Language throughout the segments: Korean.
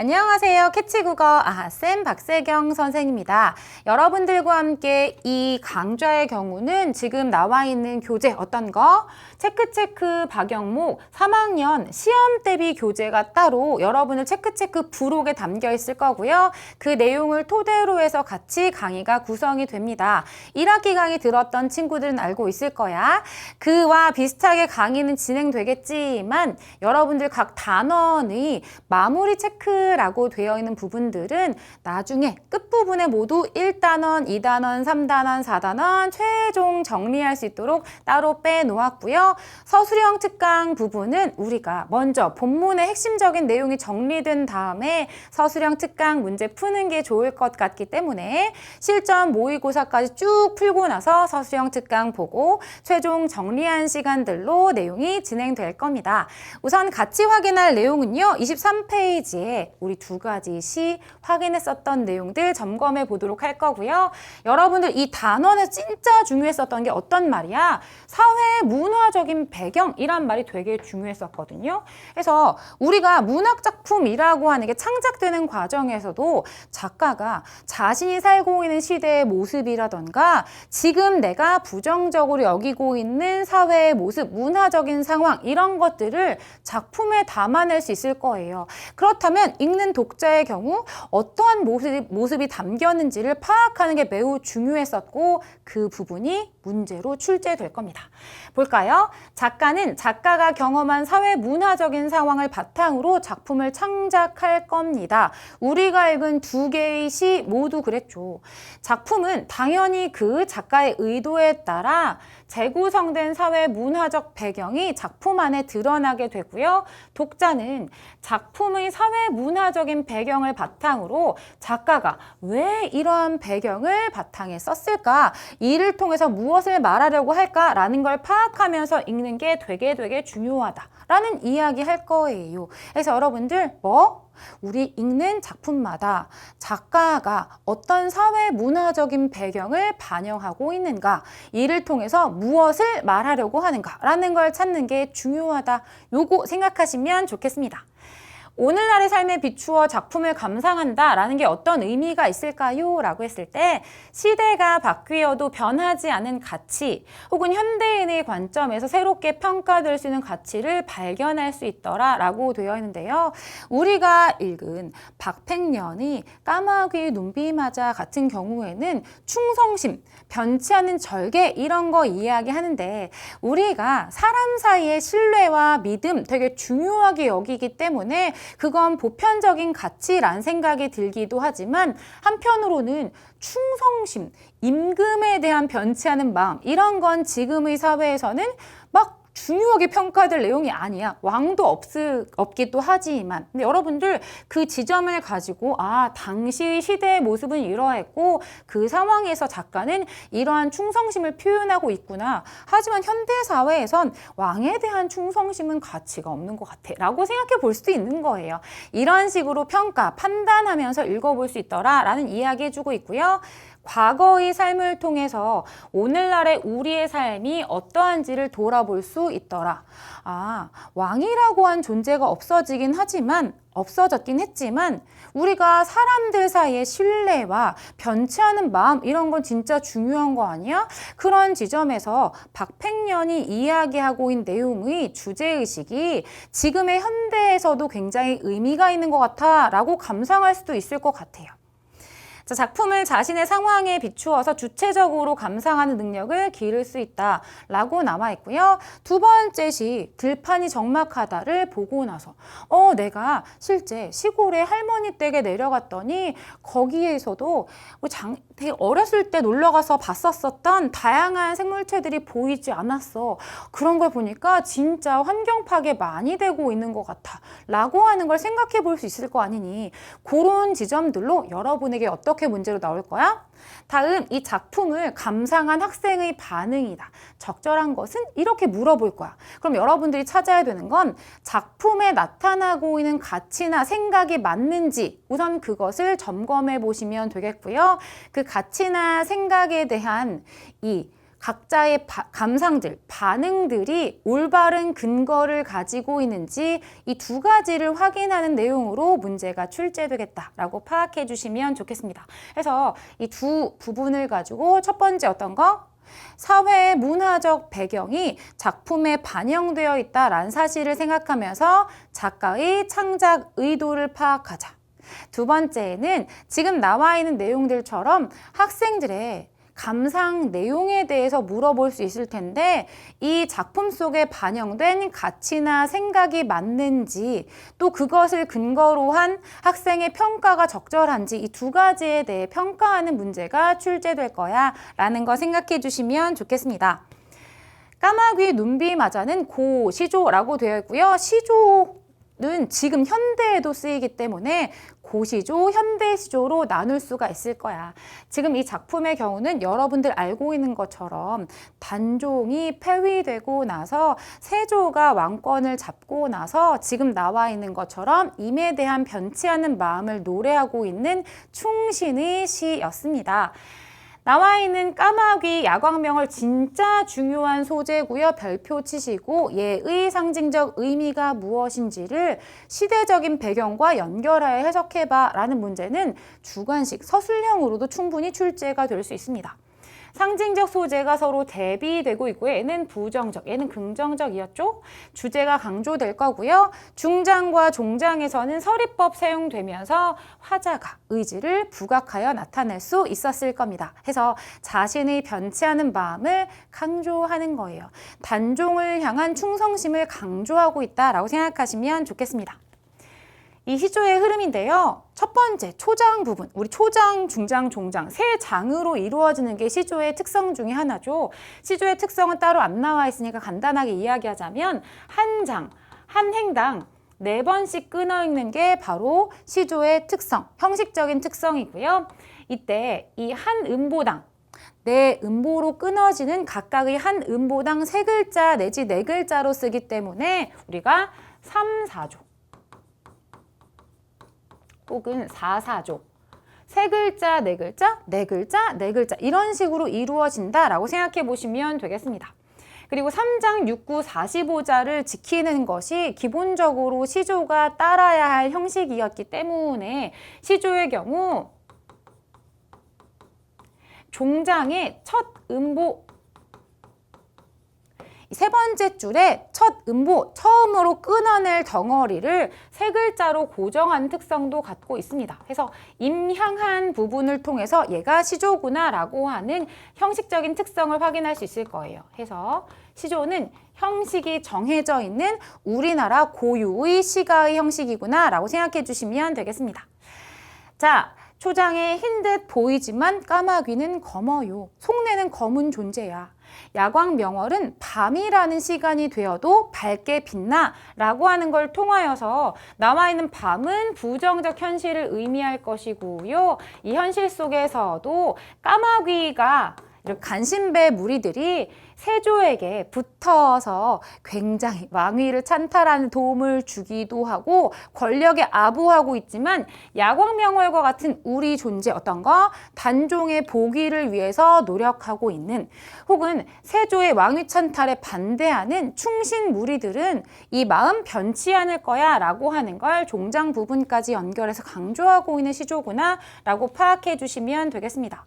안녕하세요. 캐치국어 아하쌤 박세경 선생입니다. 여러분들과 함께 이 강좌의 경우는 지금 나와 있는 교재 어떤 거? 체크체크 박영목 3학년 시험 대비 교재가 따로 여러분의 체크체크 부록에 담겨 있을 거고요. 그 내용을 토대로 해서 같이 강의가 구성이 됩니다. 1학기 강의 들었던 친구들은 알고 있을 거야. 그와 비슷하게 강의는 진행되겠지만 여러분들 각 단원의 마무리 체크라고 되어 있는 부분들은 나중에 끝부분에 모두 1단원, 2단원, 3단원, 4단원 최종 정리할 수 있도록 따로 빼놓았고요. 서술형 특강 부분은 우리가 먼저 본문의 핵심적인 내용이 정리된 다음에 서술형 특강 문제 푸는 게 좋을 것 같기 때문에 실전 모의고사까지 쭉 풀고 나서 서술형 특강 보고 최종 정리한 시간들로 내용이 진행될 겁니다. 우선 같이 확인할 내용은요. 23페이지에 우리 두 가지 시 확인했었던 내용들 점검해 보도록 할 거고요. 여러분들 이 단원에서 진짜 중요했었던 게 어떤 말이야? 사회 문화적인 배경이란 말이 되게 중요했었거든요. 그래서 우리가 문학작품이라고 하는 게 창작되는 과정에서도 작가가 자신이 살고 있는 시대의 모습이라던가 지금 내가 부정적으로 여기고 있는 사회의 모습, 문화적인 상황 이런 것들을 작품에 담아낼 수 있을 거예요. 그렇다면 읽는 독자의 경우 어떠한 모습이 담겼는지를 파악하는 게 매우 중요했었고 그 부분이 문제로 출제될 겁니다. 볼까요? 작가는 작가가 경험한 사회 문화적인 상황을 바탕으로 작품을 창작할 겁니다. 우리가 읽은 두 개의 시 모두 그랬죠. 작품은 당연히 그 작가의 의도에 따라 재구성된 사회 문화적 배경이 작품 안에 드러나게 되고요. 독자는 작품의 사회 문화적인 배경을 바탕으로 작가가 왜 이러한 배경을 바탕에 썼을까? 이를 통해서 무엇을 말하려고 할까라는 걸 파악하면서 읽는 게 되게 중요하다라는 이야기 할 거예요. 그래서 여러분들 우리 읽는 작품마다 작가가 어떤 사회 문화적인 배경을 반영하고 있는가, 이를 통해서 무엇을 말하려고 하는가라는 걸 찾는 게 중요하다. 요거 생각하시면 좋겠습니다. 오늘날의 삶에 비추어 작품을 감상한다라는 게 어떤 의미가 있을까요? 라고 했을 때 시대가 바뀌어도 변하지 않은 가치 혹은 현대인의 관점에서 새롭게 평가될 수 있는 가치를 발견할 수 있더라 라고 되어 있는데요. 우리가 읽은 박팽년의 까마귀 눈비맞아 같은 경우에는 충성심, 변치 않는 절개 이런 거 이야기하는데 우리가 사람 사이의 신뢰와 믿음 되게 중요하게 여기기 때문에 그건 보편적인 가치란 생각이 들기도 하지만 한편으로는 충성심, 임금에 대한 변치 않은 마음 이런 건 지금의 사회에서는 막 중요하게 평가될 내용이 아니야. 왕도 없기도 하지만 근데 여러분들 그 지점을 가지고 당시 시대의 모습은 이러했고 그 상황에서 작가는 이러한 충성심을 표현하고 있구나. 하지만 현대사회에선 왕에 대한 충성심은 가치가 없는 것 같아 라고 생각해 볼 수도 있는 거예요. 이런 식으로 평가, 판단하면서 읽어볼 수 있더라 라는 이야기 해주고 있고요. 과거의 삶을 통해서 오늘날의 우리의 삶이 어떠한지를 돌아볼 수 있더라. 왕이라고 한 존재가 없어졌긴 했지만 우리가 사람들 사이의 신뢰와 변치 않은 마음 이런 건 진짜 중요한 거 아니야? 그런 지점에서 박팽년이 이야기하고 있는 내용의 주제의식이 지금의 현대에서도 굉장히 의미가 있는 것 같아 라고 감상할 수도 있을 것 같아요. 작품을 자신의 상황에 비추어서 주체적으로 감상하는 능력을 기를 수 있다라고 나와 있고요. 두 번째 시 들판이 적막하다를 보고 나서 내가 실제 시골에 할머니 댁에 내려갔더니 거기에서도 되게 어렸을 때 놀러가서 봤었던 다양한 생물체들이 보이지 않았어. 그런 걸 보니까 진짜 환경 파괴 많이 되고 있는 것 같아 라고 하는 걸 생각해 볼 수 있을 거 아니니 그런 지점들로 여러분에게 어떻게 문제로 나올 거야? 다음 이 작품을 감상한 학생의 반응이다. 적절한 것은? 이렇게 물어볼 거야. 그럼 여러분들이 찾아야 되는 건 작품에 나타나고 있는 가치나 생각이 맞는지 우선 그것을 점검해 보시면 되겠고요. 그 가치나 생각에 대한 이 각자의 감상들, 반응들이 올바른 근거를 가지고 있는지 이 두 가지를 확인하는 내용으로 문제가 출제되겠다라고 파악해 주시면 좋겠습니다. 그래서 이 두 부분을 가지고 첫 번째 어떤 거? 사회의 문화적 배경이 작품에 반영되어 있다라는 사실을 생각하면서 작가의 창작 의도를 파악하자. 두 번째는 지금 나와 있는 내용들처럼 학생들의 감상 내용에 대해서 물어볼 수 있을 텐데 이 작품 속에 반영된 가치나 생각이 맞는지 또 그것을 근거로 한 학생의 평가가 적절한지 이 두 가지에 대해 평가하는 문제가 출제될 거야 라는 거 생각해 주시면 좋겠습니다. 까마귀 눈비맞아는 고시조라고 되어 있고요. 시조는 지금 현대에도 쓰이기 때문에 고시조, 현대시조로 나눌 수가 있을 거야. 지금 이 작품의 경우는 여러분들 알고 있는 것처럼 단종이 폐위되고 나서 세조가 왕권을 잡고 나서 지금 나와 있는 것처럼 임에 대한 변치 않는 마음을 노래하고 있는 충신의 시였습니다. 나와 있는 까마귀 야광명월 진짜 중요한 소재고요. 별표 치시고 얘의 상징적 의미가 무엇인지를 시대적인 배경과 연결하여 해석해봐 라는 문제는 주관식 서술형으로도 충분히 출제가 될 수 있습니다. 상징적 소재가 서로 대비되고 있고요. 얘는 부정적, 얘는 긍정적이었죠. 주제가 강조될 거고요. 중장과 종장에서는 서리법 사용되면서 화자가 의지를 부각하여 나타낼 수 있었을 겁니다. 해서 자신의 변치 않은 마음을 강조하는 거예요. 단종을 향한 충성심을 강조하고 있다라고 생각하시면 좋겠습니다. 이 시조의 흐름인데요. 첫 번째, 초장 부분. 우리 초장, 중장, 종장 세 장으로 이루어지는 게 시조의 특성 중에 하나죠. 시조의 특성은 따로 안 나와 있으니까 간단하게 이야기하자면 한 장, 한 행당 4번씩 끊어 읽는 게 바로 시조의 특성, 형식적인 특성이고요. 이때 이 한 음보당 네 음보로 끊어지는 각각의 한 음보당 3글자 내지 4글자로 쓰기 때문에 우리가 3, 4조 혹은 4, 4조 3글자, 4글자, 4글자, 4글자 이런 식으로 이루어진다라고 생각해 보시면 되겠습니다. 그리고 3장 6구 45자를 지키는 것이 기본적으로 시조가 따라야 할 형식이었기 때문에 시조의 경우 종장의 첫 음보 세 번째 줄에 첫 음보, 처음으로 끊어낼 덩어리를 3글자로 고정한 특성도 갖고 있습니다. 그래서 임향한 부분을 통해서 얘가 시조구나 라고 하는 형식적인 특성을 확인할 수 있을 거예요. 해서 시조는 형식이 정해져 있는 우리나라 고유의 시가의 형식이구나 라고 생각해 주시면 되겠습니다. 자, 초장에 흰 듯 보이지만 까마귀는 검어요. 속내는 검은 존재야. 야광명월은 밤이라는 시간이 되어도 밝게 빛나 라고 하는 걸 통하여서 나와 있는 밤은 부정적 현실을 의미할 것이고요. 이 현실 속에서도 까마귀가 이런 간신배 무리들이 세조에게 붙어서 굉장히 왕위를 찬탈하는 도움을 주기도 하고 권력에 아부하고 있지만 야광명월과 같은 우리 존재 어떤 거? 단종의 복위를 위해서 노력하고 있는 혹은 세조의 왕위 찬탈에 반대하는 충신 무리들은 이 마음 변치 않을 거야 라고 하는 걸 종장 부분까지 연결해서 강조하고 있는 시조구나 라고 파악해 주시면 되겠습니다.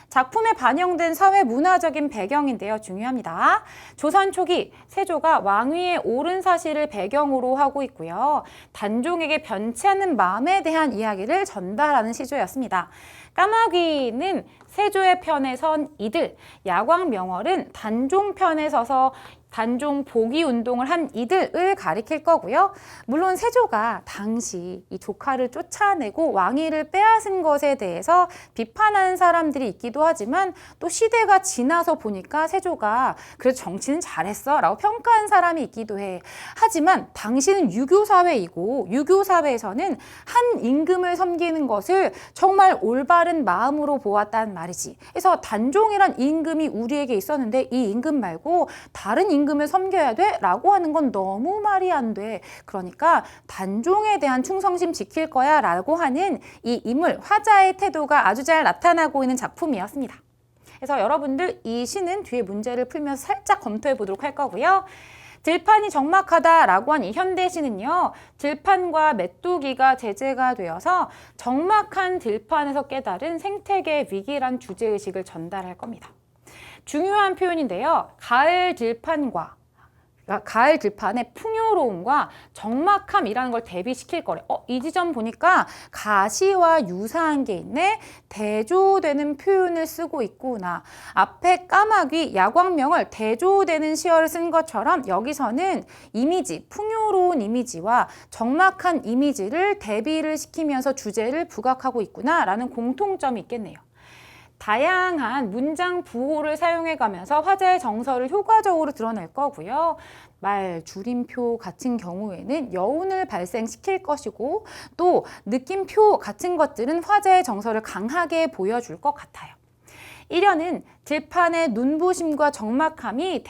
작품에 반영된 사회 문화적인 배경인데요. 중요합니다. 조선 초기 세조가 왕위에 오른 사실을 배경으로 하고 있고요. 단종에게 변치 않는 마음에 대한 이야기를 전달하는 시조였습니다. 까마귀는 세조의 편에 선 이들, 야광명월은 단종 편에 서서 단종 복위 운동을 한 이들을 가리킬 거고요. 물론 세조가 당시 이 조카를 쫓아내고 왕위를 빼앗은 것에 대해서 비판하는 사람들이 있기도 하지만 또 시대가 지나서 보니까 세조가 그래도 정치는 잘했어 라고 평가한 사람이 있기도 해. 하지만 당시는 유교사회이고 유교사회에서는 한 임금을 섬기는 것을 정말 올바른 마음으로 보았단 말이지. 그래서 단종이란 임금이 우리에게 있었는데 이 임금 말고 다른 임금을 섬겨야 돼? 라고 하는 건 너무 말이 안 돼. 그러니까 단종에 대한 충성심 지킬 거야 라고 하는 이 인물, 화자의 태도가 아주 잘 나타나고 있는 작품이었습니다. 그래서 여러분들 이 시는 뒤에 문제를 풀면서 살짝 검토해 보도록 할 거고요. 들판이 적막하다라고 한 이 현대시는요, 들판과 메뚜기가 제재가 되어서 적막한 들판에서 깨달은 생태계 위기란 주제의식을 전달할 겁니다. 중요한 표현인데요. 가을 들판의 풍요로움과 적막함이라는 걸 대비시킬 거래. 이 지점 보니까 가시와 유사한 게 있네. 대조되는 표현을 쓰고 있구나. 앞에 까마귀, 야광명을 대조되는 시어를 쓴 것처럼 여기서는 이미지, 풍요로운 이미지와 적막한 이미지를 대비를 시키면서 주제를 부각하고 있구나라는 공통점이 있겠네요. 다양한 문장 부호를 사용해가면서 화자의 정서를 효과적으로 드러낼 거고요. 말, 줄임표 같은 경우에는 여운을 발생시킬 것이고 또 느낌표 같은 것들은 화자의 정서를 강하게 보여줄 것 같아요. 1연은 들판의 눈부심과 적막함이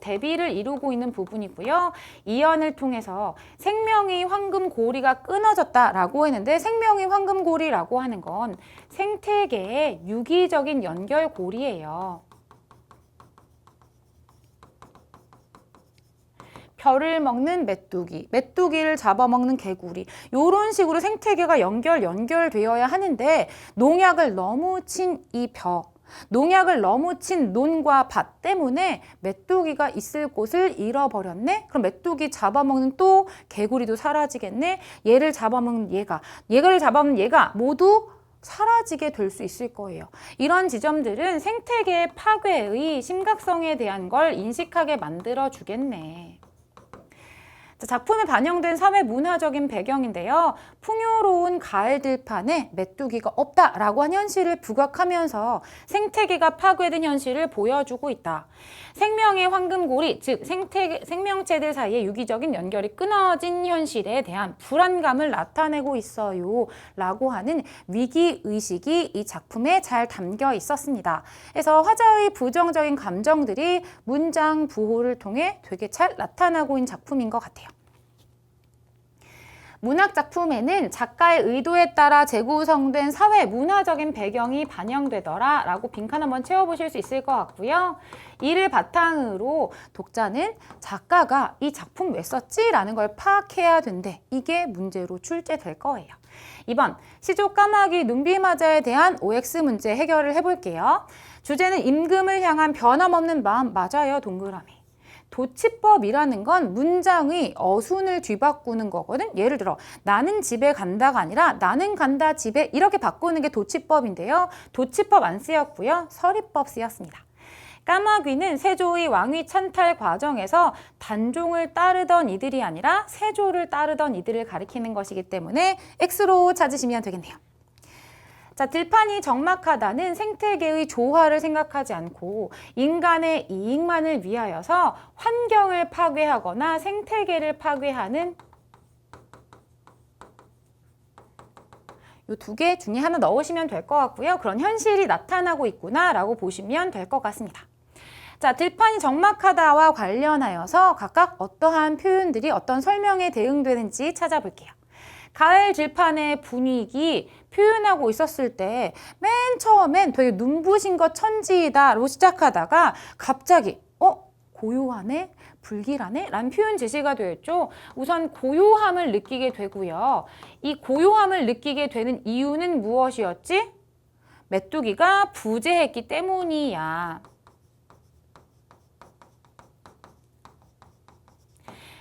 대비를 이루고 있는 부분이고요. 2연을 통해서 생명의 황금고리가 끊어졌다라고 했는데 생명의 황금고리라고 하는 건 생태계의 유기적인 연결고리예요. 별을 먹는 메뚜기, 메뚜기를 잡아먹는 개구리 이런 식으로 생태계가 연결되어야 하는데 농약을 너무 친 이 벽, 농약을 너무 친 논과 밭 때문에 메뚜기가 있을 곳을 잃어버렸네? 그럼 메뚜기 잡아먹는 또 개구리도 사라지겠네? 얘를 잡아먹는 얘가 모두 사라지게 될 수 있을 거예요. 이런 지점들은 생태계 파괴의 심각성에 대한 걸 인식하게 만들어 주겠네. 작품에 반영된 사회 문화적인 배경인데요. 풍요로운 가을 들판에 메뚜기가 없다라고 한 현실을 부각하면서 생태계가 파괴된 현실을 보여주고 있다. 생명의 황금고리, 즉 생명체들 사이의 유기적인 연결이 끊어진 현실에 대한 불안감을 나타내고 있어요. 라고 하는 위기의식이 이 작품에 잘 담겨 있었습니다. 그래서 화자의 부정적인 감정들이 문장 부호를 통해 되게 잘 나타나고 있는 작품인 것 같아요. 문학작품에는 작가의 의도에 따라 재구성된 사회 문화적인 배경이 반영되더라 라고 빈칸 한번 채워보실 수 있을 것 같고요. 이를 바탕으로 독자는 작가가 이 작품 왜 썼지? 라는 걸 파악해야 된대. 이게 문제로 출제될 거예요. 2번, 시조 까마귀 눈비맞아에 대한 OX 문제 해결을 해볼게요. 주제는 임금을 향한 변함없는 마음, 맞아요, 동그라미. 도치법이라는 건 문장의 어순을 뒤바꾸는 거거든. 예를 들어 나는 집에 간다가 아니라 나는 간다 집에 이렇게 바꾸는 게 도치법인데요. 도치법 안 쓰였고요. 서리법 쓰였습니다. 까마귀는 세조의 왕위 찬탈 과정에서 단종을 따르던 이들이 아니라 세조를 따르던 이들을 가리키는 것이기 때문에 X로 찾으시면 되겠네요. 자, 들판이 적막하다는 생태계의 조화를 생각하지 않고 인간의 이익만을 위하여서 환경을 파괴하거나 생태계를 파괴하는 이 두 개 중에 하나 넣으시면 될 것 같고요. 그런 현실이 나타나고 있구나라고 보시면 될 것 같습니다. 자, 들판이 적막하다와 관련하여서 각각 어떠한 표현들이 어떤 설명에 대응되는지 찾아볼게요. 가을 들판의 분위기 표현하고 있었을 때 맨 처음엔 되게 눈부신 것 천지이다로 시작하다가 갑자기 고요하네? 불길하네? 라는 표현 제시가 되었죠. 우선 고요함을 느끼게 되고요. 이 고요함을 느끼게 되는 이유는 무엇이었지? 메뚜기가 부재했기 때문이야.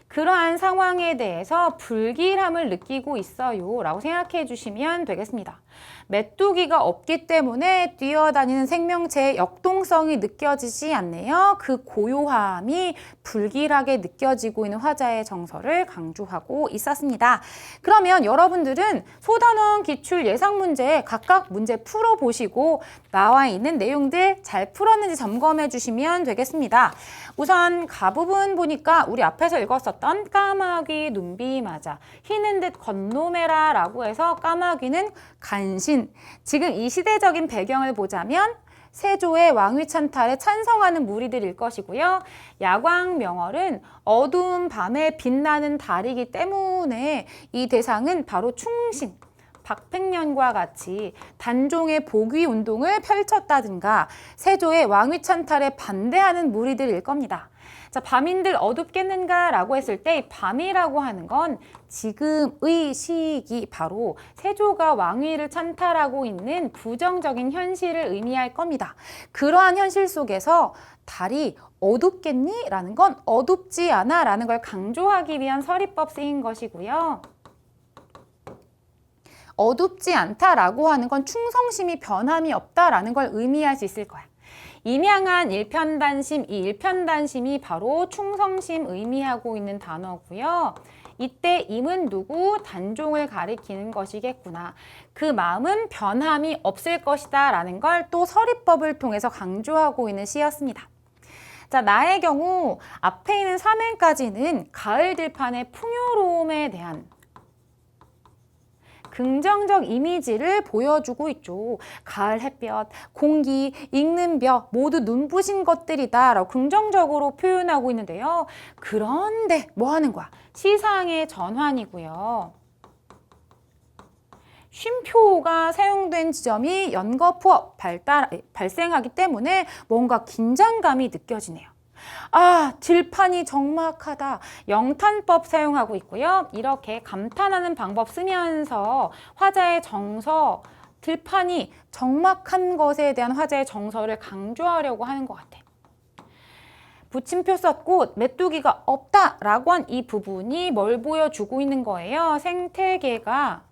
그러한 상황에 대해서 불길함을 느끼고 있어요 라고 생각해 주시면 되겠습니다. 메뚜기가 없기 때문에 뛰어다니는 생명체의 역동성이 느껴지지 않네요. 그 고요함이 불길하게 느껴지고 있는 화자의 정서를 강조하고 있었습니다. 그러면 여러분들은 소단원 기출 예상 문제 각각 문제 풀어보시고 나와 있는 내용들 잘 풀었는지 점검해 주시면 되겠습니다. 우선 가부분 보니까 우리 앞에서 읽었었던 까마귀 눈비맞아 희는 듯 건노매라 라고 해서 까마귀는 간신, 지금 이 시대적인 배경을 보자면 세조의 왕위 찬탈에 찬성하는 무리들일 것이고요. 야광명월은 어두운 밤에 빛나는 달이기 때문에 이 대상은 바로 충신, 박팽년과 같이 단종의 복위 운동을 펼쳤다든가 세조의 왕위 찬탈에 반대하는 무리들일 겁니다. 자, 밤인들 어둡겠는가 라고 했을 때 밤이라고 하는 건 지금의 시기 바로 세조가 왕위를 찬탈하고 있는 부정적인 현실을 의미할 겁니다. 그러한 현실 속에서 달이 어둡겠니? 라는 건 어둡지 않아 라는 걸 강조하기 위한 서리법 쓰인 것이고요. 어둡지 않다라고 하는 건 충성심이 변함이 없다라는 걸 의미할 수 있을 거야. 임양한 일편단심, 이 일편단심이 바로 충성심 의미하고 있는 단어고요. 이때 임은 누구? 단종을 가리키는 것이겠구나. 그 마음은 변함이 없을 것이다 라는 걸 또 서리법을 통해서 강조하고 있는 시였습니다. 자, 나의 경우 앞에 있는 3행까지는 가을 들판의 풍요로움에 대한 긍정적 이미지를 보여주고 있죠. 가을 햇볕, 공기, 익는 벼 모두 눈부신 것들이다 라고 긍정적으로 표현하고 있는데요. 그런데 뭐 하는 거야? 시상의 전환이고요. 쉼표가 사용된 지점이 연거푸업 발생하기 때문에 뭔가 긴장감이 느껴지네요. 아, 들판이 적막하다. 영탄법 사용하고 있고요. 이렇게 감탄하는 방법 쓰면서 화자의 정서, 들판이 적막한 것에 대한 화자의 정서를 강조하려고 하는 것 같아. 붙임표 썼고 메뚜기가 없다라고 한 이 부분이 뭘 보여주고 있는 거예요? 생태계가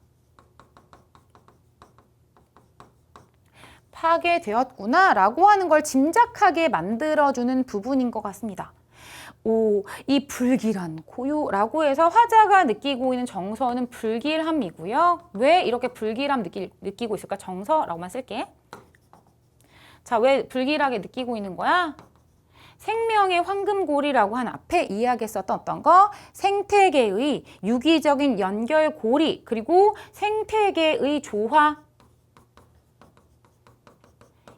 파괴되었구나 라고 하는 걸 짐작하게 만들어주는 부분인 것 같습니다. 오, 이 불길한 고요라고 해서 화자가 느끼고 있는 정서는 불길함이고요. 왜 이렇게 불길함 느끼고 있을까? 정서라고만 쓸게. 자, 왜 불길하게 느끼고 있는 거야? 생명의 황금고리라고 한 앞에 이야기했었던 어떤 거? 생태계의 유기적인 연결고리, 그리고 생태계의 조화,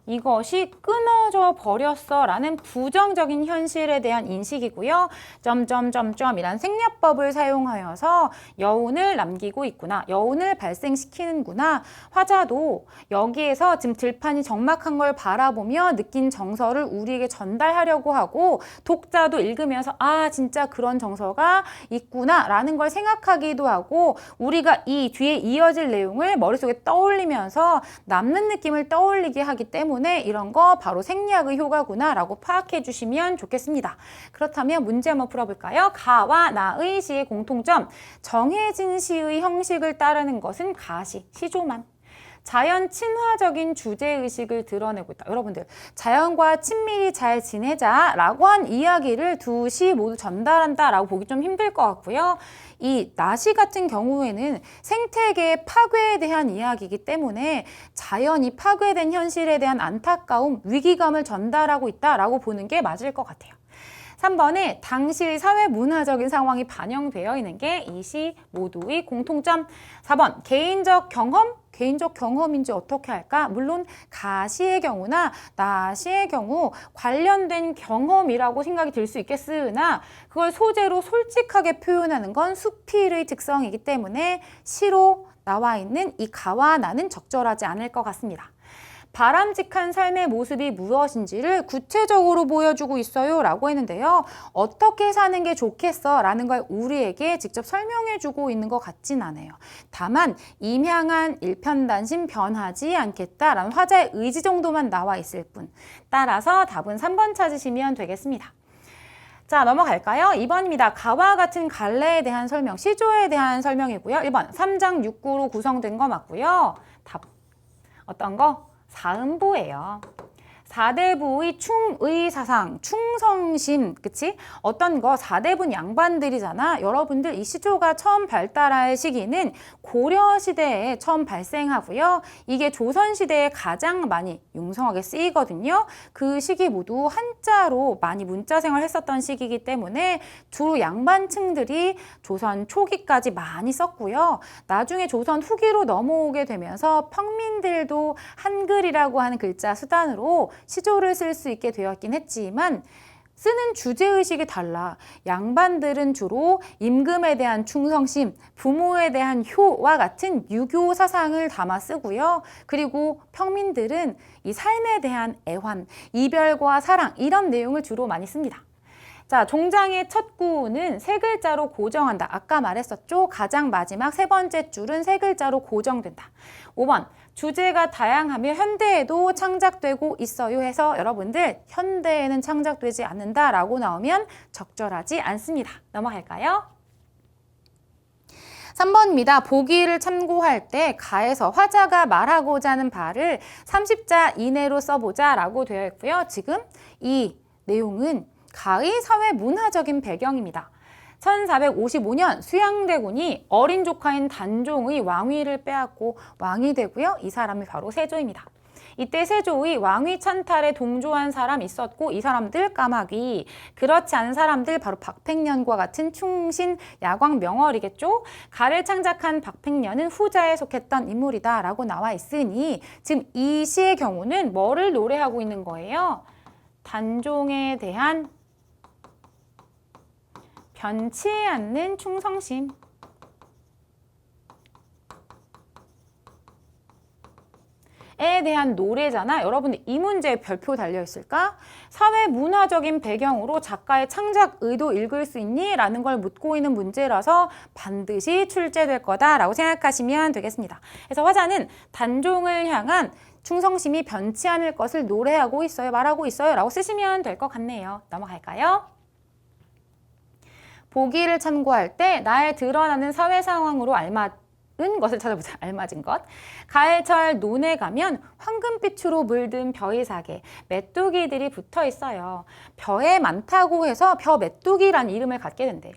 이것이 끊어져 버렸어 라는 부정적인 현실에 대한 인식이고요. 점점점점이란 생략법을 사용하여서 여운을 남기고 있구나. 여운을 발생시키는구나. 화자도 여기에서 지금 들판이 적막한 걸 바라보며 느낀 정서를 우리에게 전달하려고 하고 독자도 읽으면서 아, 진짜 그런 정서가 있구나 라는 걸 생각하기도 하고 우리가 이 뒤에 이어질 내용을 머릿속에 떠올리면서 남는 느낌을 떠올리게 하기 때문에 이런 거 바로 생략의 효과구나 라고 파악해 주시면 좋겠습니다. 그렇다면 문제 한번 풀어볼까요? 가와 나의 시의 공통점. 정해진 시의 형식을 따르는 것은 가시, 시조만. 자연 친화적인 주제의식을 드러내고 있다. 여러분들, 자연과 친밀히 잘 지내자 라고 한 이야기를 두 시 모두 전달한다 라고 보기 좀 힘들 것 같고요. 이 나시 같은 경우에는 생태계의 파괴에 대한 이야기이기 때문에 자연이 파괴된 현실에 대한 안타까움, 위기감을 전달하고 있다라고 보는 게 맞을 것 같아요. 3번에 당시 사회문화적인 상황이 반영되어 있는 게 이 시 모두의 공통점. 4번 개인적 경험? 개인적 경험인지 어떻게 할까? 물론 가시의 경우나 나시의 경우 관련된 경험이라고 생각이 들 수 있겠으나 그걸 소재로 솔직하게 표현하는 건 수필의 특성이기 때문에 시로 나와 있는 이 가와 나는 적절하지 않을 것 같습니다. 바람직한 삶의 모습이 무엇인지를 구체적으로 보여주고 있어요 라고 했는데요. 어떻게 사는 게 좋겠어 라는 걸 우리에게 직접 설명해 주고 있는 것 같진 않아요. 다만 임향한 일편단심 변하지 않겠다라는 화자의 의지 정도만 나와 있을 뿐. 따라서 답은 3번 찾으시면 되겠습니다. 자, 넘어갈까요? 2번입니다. 가와 같은 갈래에 대한 설명, 시조에 대한 설명이고요. 1번 3장 6구로 구성된 거 맞고요. 답 어떤 거? 사음보예요. 사대부의 충의 사상, 충성심, 그치? 어떤 거 사대부는 양반들이잖아. 여러분들 이 시조가 처음 발달할 시기는 고려시대에 처음 발생하고요. 이게 조선시대에 가장 많이 융성하게 쓰이거든요. 그 시기 모두 한자로 많이 문자 생활했었던 시기이기 때문에 주로 양반층들이 조선 초기까지 많이 썼고요. 나중에 조선 후기로 넘어오게 되면서 평민들도 한글이라고 하는 글자 수단으로 시조를 쓸 수 있게 되었긴 했지만 쓰는 주제의식이 달라. 양반들은 주로 임금에 대한 충성심, 부모에 대한 효와 같은 유교 사상을 담아 쓰고요. 그리고 평민들은 이 삶에 대한 애환, 이별과 사랑 이런 내용을 주로 많이 씁니다. 자, 종장의 첫 구는 세 글자로 고정한다. 아까 말했었죠? 가장 마지막 세 번째 줄은 세 글자로 고정된다. 5번, 주제가 다양하며 현대에도 창작되고 있어요 해서 여러분들 현대에는 창작되지 않는다라고 나오면 적절하지 않습니다. 넘어갈까요? 3번입니다. 보기를 참고할 때 가에서 화자가 말하고자 하는 바를 30자 이내로 써보자 라고 되어 있고요. 지금 이 내용은 가의 사회 문화적인 배경입니다. 1455년 수양대군이 어린 조카인 단종의 왕위를 빼앗고 왕이 되고요. 이 사람이 바로 세조입니다. 이때 세조의 왕위 찬탈에 동조한 사람 있었고 이 사람들 까마귀, 그렇지 않은 사람들 바로 박팽년과 같은 충신, 야광, 명월이겠죠. 가를 창작한 박팽년은 후자에 속했던 인물이다 라고 나와 있으니 지금 이 시의 경우는 뭐를 노래하고 있는 거예요? 단종에 대한 변치 않는 충성심. 에 대한 노래잖아. 여러분들 이 문제에 별표 달려있을까? 사회 문화적인 배경으로 작가의 창작 의도 읽을 수 있니? 라는 걸 묻고 있는 문제라서 반드시 출제될 거다라고 생각하시면 되겠습니다. 그래서 화자는 단종을 향한 충성심이 변치 않을 것을 노래하고 있어요, 말하고 있어요 라고 쓰시면 될 것 같네요. 넘어갈까요? 보기를 참고할 때 나의 드러나는 사회 상황으로 알맞은 것을 찾아보자. 알맞은 것. 가을철 논에 가면 황금빛으로 물든 벼이삭에 메뚜기들이 붙어 있어요. 벼에 많다고 해서 벼 메뚜기란 이름을 갖게 된대.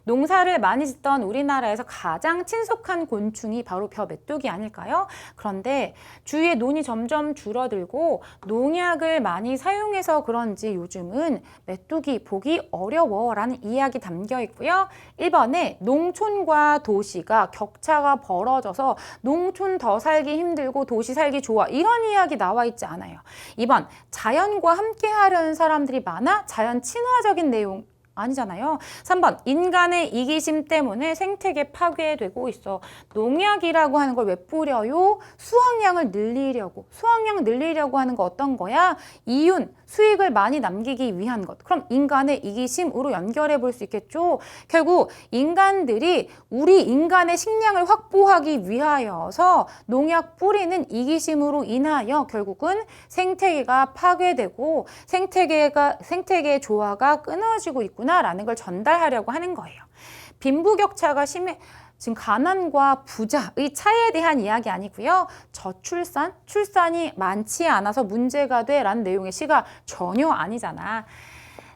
농사를 많이 짓던 우리나라에서 가장 친숙한 곤충이 바로 벼 메뚜기 아닐까요? 그런데 주위에 논이 점점 줄어들고 농약을 많이 사용해서 그런지 요즘은 메뚜기 보기 어려워라는 이야기 담겨 있고요. 1번에 농촌과 도시가 격차가 벌어져서 농촌 더 살기 힘들고 도시 살기 좋아 이런 이야기 나와 있지 않아요. 2번 자연과 함께 하려는 사람들이 많아 자연 친화적인 내용 아니잖아요. 3번 인간의 이기심 때문에 생태계 파괴되고 있어. 농약이라고 하는 걸 왜 뿌려요? 수확량을 늘리려고. 수확량 늘리려고 하는 거 어떤 거야? 이윤, 수익을 많이 남기기 위한 것. 그럼 인간의 이기심으로 연결해 볼 수 있겠죠. 결국 인간들이 우리 인간의 식량을 확보하기 위하여서 농약 뿌리는 이기심으로 인하여 결국은 생태계가 파괴되고 생태계의 조화가 끊어지고 있고 라는 걸 전달하려고 하는 거예요. 빈부격차가 심해 지금 가난과 부자의 차이에 대한 이야기 아니고요. 저출산, 출산이 많지 않아서 문제가 돼 라는 내용의 시가 전혀 아니잖아.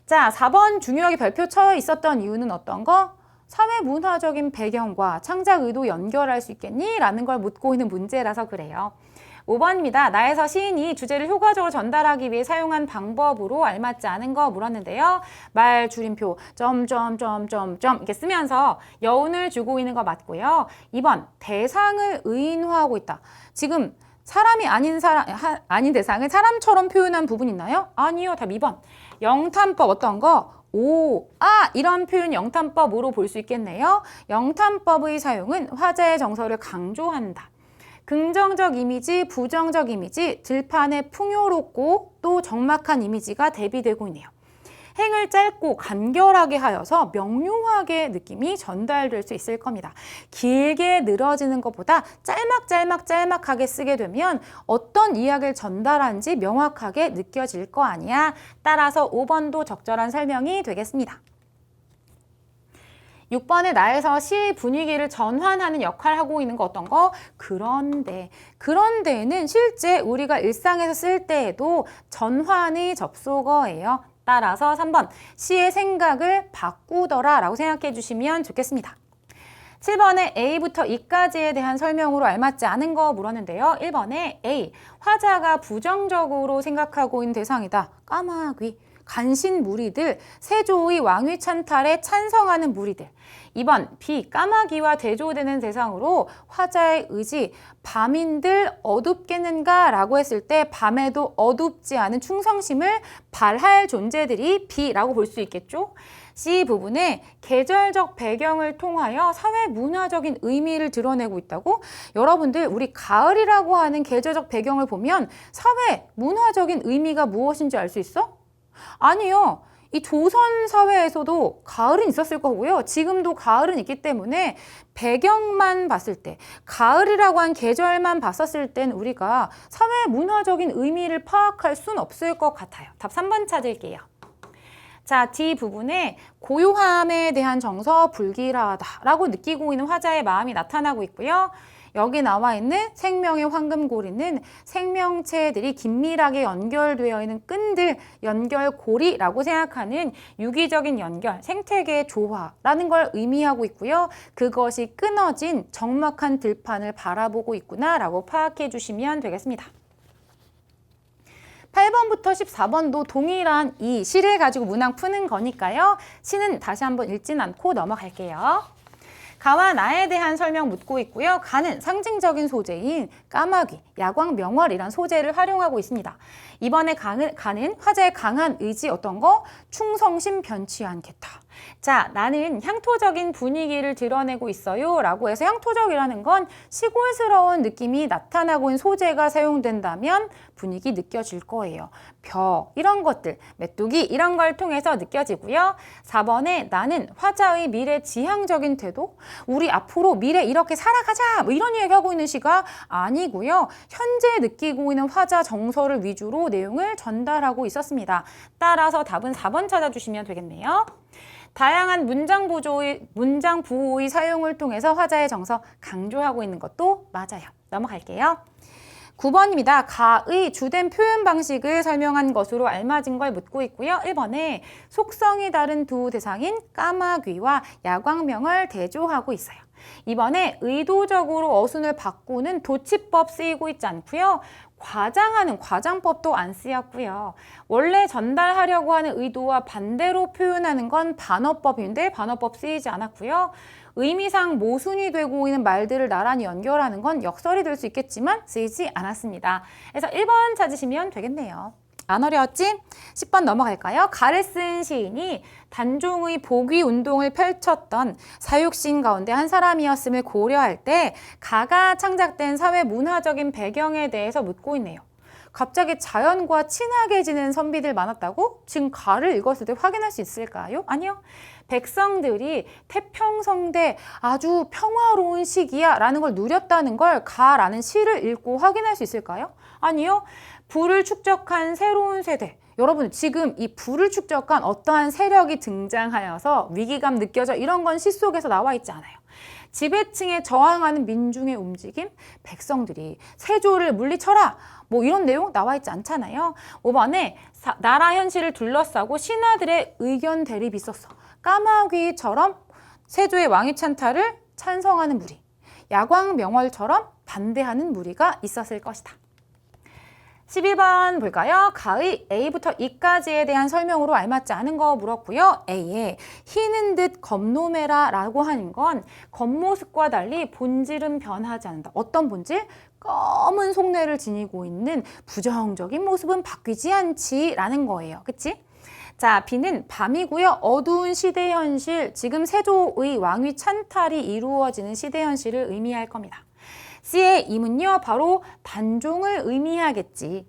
자, 4번 중요하게 별표 쳐 있었던 이유는 어떤 거? 사회 문화적인 배경과 창작 의도 연결할 수 있겠니? 라는 걸 묻고 있는 문제라서 그래요. 5번입니다. 나에서 시인이 주제를 효과적으로 전달하기 위해 사용한 방법으로 알맞지 않은 거 물었는데요. 말 줄임표 점점점점점 이렇게 쓰면서 여운을 주고 있는 거 맞고요. 2번 대상을 의인화하고 있다. 지금 사람이 아닌 대상을 사람처럼 표현한 부분 있나요? 아니요. 답 2번. 영탄법 어떤 거? 이런 표현 영탄법으로 볼 수 있겠네요. 영탄법의 사용은 화자의 정서를 강조한다. 긍정적 이미지, 부정적 이미지, 들판에 풍요롭고 또 적막한 이미지가 대비되고 있네요. 행을 짧고 간결하게 하여서 명료하게 느낌이 전달될 수 있을 겁니다. 길게 늘어지는 것보다 짤막하게 쓰게 되면 어떤 이야기를 전달하는지 명확하게 느껴질 거 아니야. 따라서 5번도 적절한 설명이 되겠습니다. 6번에 나에서 시의 분위기를 전환하는 역할을 하고 있는 거 어떤 거? 그런데는 실제 우리가 일상에서 쓸 때에도 전환의 접속어예요. 따라서 3번 시의 생각을 바꾸더라 라고 생각해 주시면 좋겠습니다. 7번에 A부터 E까지에 대한 설명으로 알맞지 않은 거 물었는데요. 1번에 A, 화자가 부정적으로 생각하고 있는 대상이다. 까마귀. 간신 무리들, 세조의 왕위 찬탈에 찬성하는 무리들. 2번 비, 까마귀와 대조되는 대상으로 화자의 의지, 밤인들 어둡겠는가 라고 했을 때 밤에도 어둡지 않은 충성심을 발할 존재들이 비라고 볼 수 있겠죠. C 부분에 계절적 배경을 통하여 사회 문화적인 의미를 드러내고 있다고? 여러분들 우리 가을이라고 하는 계절적 배경을 보면 사회 문화적인 의미가 무엇인지 알 수 있어? 아니요. 이 조선 사회에서도 가을은 있었을 거고요. 지금도 가을은 있기 때문에 배경만 봤을 때, 가을이라고 한 계절만 봤었을 땐 우리가 사회 문화적인 의미를 파악할 순 없을 것 같아요. 답 3번 찾을게요. 자, D 부분에 고요함에 대한 정서 불길하다라고 느끼고 있는 화자의 마음이 나타나고 있고요. 여기 나와 있는 생명의 황금고리는 생명체들이 긴밀하게 연결되어 있는 끈들, 연결고리라고 생각하는 유기적인 연결, 생태계의 조화라는 걸 의미하고 있고요. 그것이 끊어진 적막한 들판을 바라보고 있구나라고 파악해 주시면 되겠습니다. 8번부터 14번도 동일한 이 시를 가지고 문항 푸는 거니까요. 시는 다시 한번 읽진 않고 넘어갈게요. 가와 나에 대한 설명 묻고 있고요. 가는 상징적인 소재인 까마귀, 야광명월이란 소재를 활용하고 있습니다. 이번에 가는 화자의 강한 의지 어떤 거? 충성심 변치 않겠다. 자, 나는 향토적인 분위기를 드러내고 있어요 라고 해서 향토적이라는 건 시골스러운 느낌이 나타나고 있는 소재가 사용된다면 분위기 느껴질 거예요. 벼, 이런 것들, 메뚜기 이런 걸 통해서 느껴지고요. 4번에 나는 화자의 미래 지향적인 태도, 우리 앞으로 미래 이렇게 살아가자 뭐 이런 얘기하고 있는 시가 아니고요. 현재 느끼고 있는 화자 정서를 위주로 내용을 전달하고 있었습니다. 따라서 답은 4번 찾아주시면 되겠네요. 다양한 문장 부호의 사용을 통해서 화자의 정서 강조하고 있는 것도 맞아요. 넘어갈게요. 9번입니다. 가의 주된 표현 방식을 설명한 것으로 알맞은 걸 묻고 있고요. 1번에 속성이 다른 두 대상인 까마귀와 야광명을 대조하고 있어요. 2번에 의도적으로 어순을 바꾸는 도치법 쓰이고 있지 않고요. 과장하는 과장법도 안 쓰였고요. 원래 전달하려고 하는 의도와 반대로 표현하는 건 반어법인데 반어법 쓰이지 않았고요. 의미상 모순이 되고 있는 말들을 나란히 연결하는 건 역설이 될 수 있겠지만 쓰이지 않았습니다. 그래서 1번 찾으시면 되겠네요. 안 어려웠지? 10번 넘어갈까요? 가를 쓴 시인이 단종의 복위 운동을 펼쳤던 사육신 가운데 한 사람이었음을 고려할 때 가가 창작된 사회 문화적인 배경에 대해서 묻고 있네요. 갑자기 자연과 친하게 지내는 선비들 많았다고? 지금 가를 읽었을 때 확인할 수 있을까요? 아니요. 백성들이 태평성대 아주 평화로운 시기야 라는 걸 누렸다는 걸 가라는 시를 읽고 확인할 수 있을까요? 아니요. 부를 축적한 새로운 세대. 여러분 지금 이 부를 축적한 어떠한 세력이 등장하여서 위기감 느껴져 이런 건 시 속에서 나와 있지 않아요. 지배층에 저항하는 민중의 움직임, 백성들이 세조를 물리쳐라 뭐 이런 내용 나와 있지 않잖아요. 5번에 나라 현실을 둘러싸고 신하들의 의견 대립이 있었어. 까마귀처럼 세조의 왕위 찬탈을 찬성하는 무리, 야광명월처럼 반대하는 무리가 있었을 것이다. 11번 볼까요? 가의 A부터 E까지에 대한 설명으로 알맞지 않은 거 물었고요. A에 희는 듯 겁노매라 라고 하는 건 겉모습과 달리 본질은 변하지 않는다. 어떤 본질? 검은 속내를 지니고 있는 부정적인 모습은 바뀌지 않지 라는 거예요. 그치? 자, B는 밤이고요. 어두운 시대 현실, 지금 세조의 왕위 찬탈이 이루어지는 시대 현실을 의미할 겁니다. C의 임은요, 바로 단종을 의미하겠지.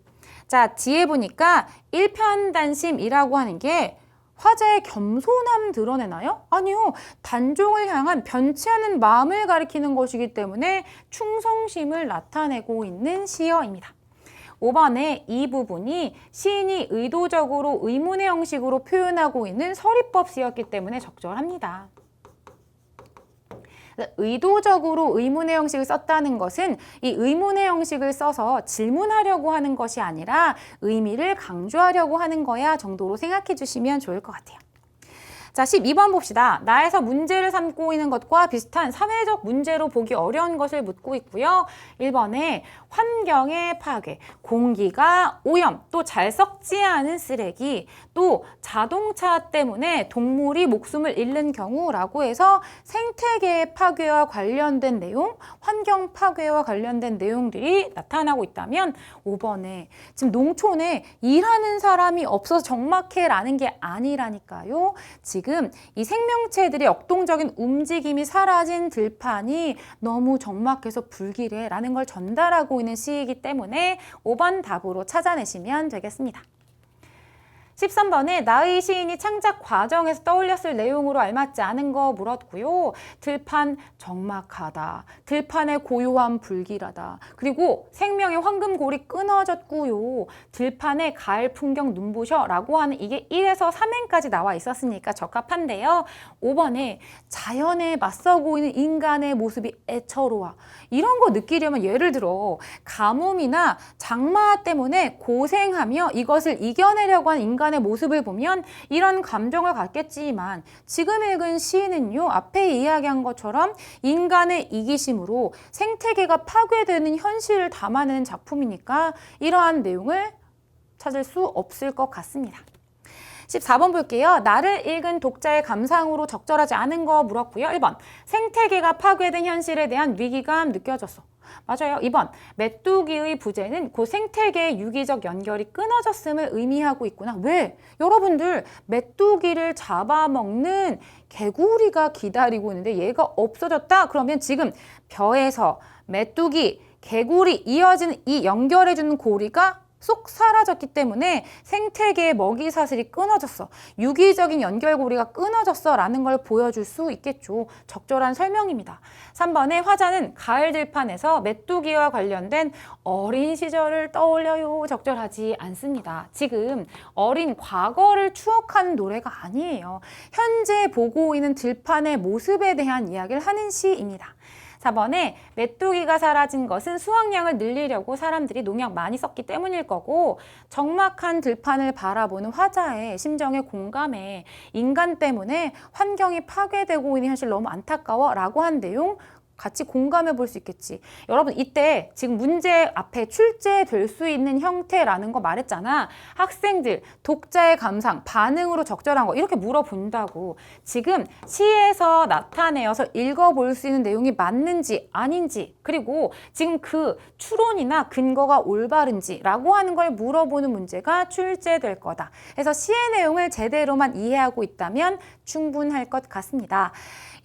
자, 뒤에 보니까 일편단심이라고 하는 게 화자의 겸손함 드러내나요? 아니요. 단종을 향한 변치 않은 마음을 가리키는 것이기 때문에 충성심을 나타내고 있는 시어입니다. 5번의 이 부분이 시인이 의도적으로 의문의 형식으로 표현하고 있는 서리법 시였기 때문에 적절합니다. 의도적으로 의문의 형식을 썼다는 것은 이 의문의 형식을 써서 질문하려고 하는 것이 아니라 의미를 강조하려고 하는 거야 정도로 생각해 주시면 좋을 것 같아요. 자, 12번 봅시다. 나에서 문제를 삼고 있는 것과 비슷한 사회적 문제로 보기 어려운 것을 묻고 있고요. 1번에 환경의 파괴, 공기가 오염, 또 잘 썩지 않은 쓰레기, 또 자동차 때문에 동물이 목숨을 잃는 경우라고 해서 생태계의 파괴와 관련된 내용, 환경 파괴와 관련된 내용들이 나타나고 있다면 5번에 지금 농촌에 일하는 사람이 없어서 적막해라는 게 아니라니까요. 지금 이 생명체들의 역동적인 움직임이 사라진 들판이 너무 적막해서 불길해라는 걸 전달하고 있는 시이기 때문에 5번 답으로 찾아내시면 되겠습니다. 13번에 나의 시인이 창작 과정에서 떠올렸을 내용으로 알맞지 않은 거 물었고요. 들판 적막하다. 들판의 고요함 불길하다. 그리고 생명의 황금골이 끊어졌고요. 들판의 가을 풍경 눈부셔 라고 하는 이게 1에서 3행까지 나와 있었으니까 적합한데요. 5번에 자연에 맞서고 있는 인간의 모습이 애처로워. 이런 거 느끼려면 예를 들어 가뭄이나 장마 때문에 고생하며 이것을 이겨내려고 하는 인간의 모습을 보면 이런 감정을 갖겠지만 지금 읽은 시는요, 앞에 이야기한 것처럼 인간의 이기심으로 생태계가 파괴되는 현실을 담아내는 작품이니까 이러한 내용을 찾을 수 없을 것 같습니다. 14번 볼게요. 나를 읽은 독자의 감상으로 적절하지 않은 거 물었고요. 1번, 생태계가 파괴된 현실에 대한 위기감 느껴졌어. 맞아요. 2번, 메뚜기의 부재는 그 생태계의 유기적 연결이 끊어졌음을 의미하고 있구나. 왜? 여러분들 메뚜기를 잡아먹는 개구리가 기다리고 있는데 얘가 없어졌다? 그러면 지금 벼에서 메뚜기, 개구리 이어지는 이 연결해주는 고리가 쏙 사라졌기 때문에 생태계의 먹이 사슬이 끊어졌어. 유기적인 연결고리가 끊어졌어 라는 걸 보여줄 수 있겠죠. 적절한 설명입니다. 3번의 화자는 가을 들판에서 메뚜기와 관련된 어린 시절을 떠올려요. 적절하지 않습니다. 지금 어린 과거를 추억하는 노래가 아니에요. 현재 보고 있는 들판의 모습에 대한 이야기를 하는 시입니다. 4번에 메뚜기가 사라진 것은 수확량을 늘리려고 사람들이 농약 많이 썼기 때문일 거고 적막한 들판을 바라보는 화자의 심정에 공감해 인간 때문에 환경이 파괴되고 있는 현실 너무 안타까워 라고 한 내용 같이 공감해 볼 수 있겠지. 여러분 이때 지금 문제 앞에 출제될 수 있는 형태라는 거 말했잖아. 학생들, 독자의 감상, 반응으로 적절한 거 이렇게 물어본다고. 지금 시에서 나타내어서 읽어볼 수 있는 내용이 맞는지 아닌지 그리고 지금 그 추론이나 근거가 올바른지 라고 하는 걸 물어보는 문제가 출제될 거다. 그래서 시의 내용을 제대로만 이해하고 있다면 충분할 것 같습니다.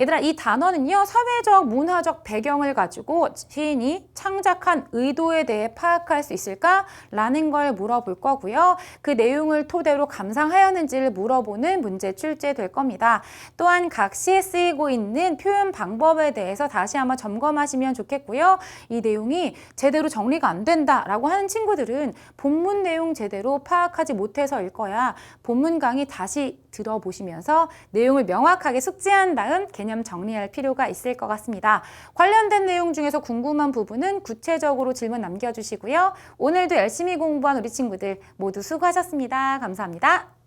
얘들아 이 단어는요 사회적 문화적 배경을 가지고 시인이 창작한 의도에 대해 파악할 수 있을까? 라는 걸 물어볼 거고요. 그 내용을 토대로 감상하였는지를 물어보는 문제 출제될 겁니다. 또한 각 시에 쓰이고 있는 표현 방법에 대해서 다시 한번 점검하시면 좋겠고요. 이 내용이 제대로 정리가 안 된다라고 하는 친구들은 본문 내용 제대로 파악하지 못해서일 거야. 본문 강의 다시 들어보시면서 내용을 명확하게 숙지한 다음 개념 정리할 필요가 있을 것 같습니다. 관련된 내용 중에서 궁금한 부분은 구체적으로 질문 남겨주시고요. 오늘도 열심히 공부한 우리 친구들 모두 수고하셨습니다. 감사합니다.